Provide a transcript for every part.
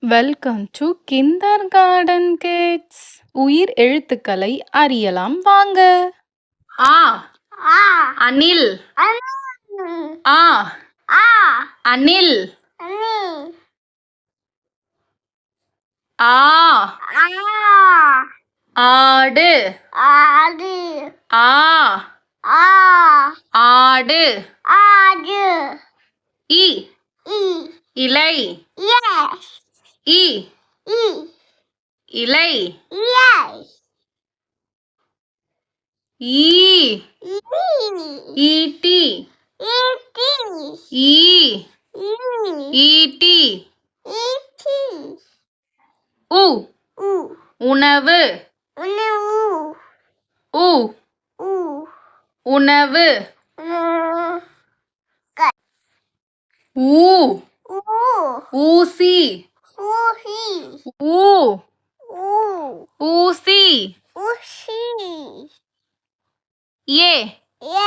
Welcome to kinder garden kids. உயிர் எழுத்துக்களை அறியலாம் வாங்க. ஆ ஆ அணில். அணில் ஆ ஆ அணில். அணில் ஆ ஆ ஆடு. ஆடு ஆ ஆ ஆடு. ஆடு இ இ இலை. எஸ் இ இ இலை. எஸ் ஈ இ ஈட்டி. இடி ஈ இ ஈட்டி. இடி உ உ உணவு. உணவு உ உ உணவு. ஊ ஊ ஊசி. ஊசி ஊ ஊ ஊசி. ஊசி ஏ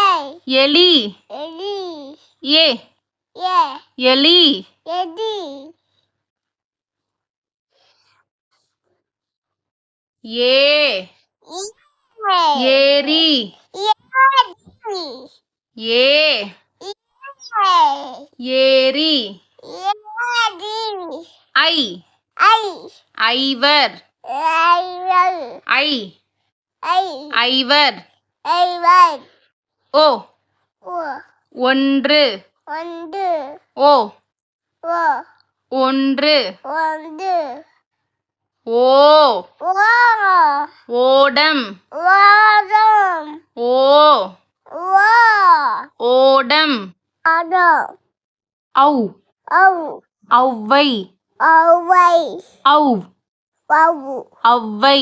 ஏய் எலி. எலி ஏ ஏ எலி. எடி ஏ ஏரி. ஏ ஏரி. ஐ ஐவர். ஐ ஐவர். ஓ ஒன்று. ஓ ஒன்று. ஓ ஓடம். ஓ ஓடம். ஔ ஔவை. ஔ ஔவை.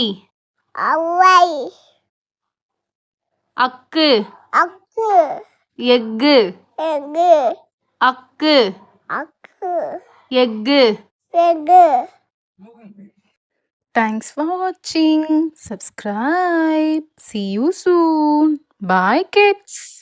அக்கு எக்கு. அக்கு egg. Thanks for watching. Subscribe. See you soon. Bye kids.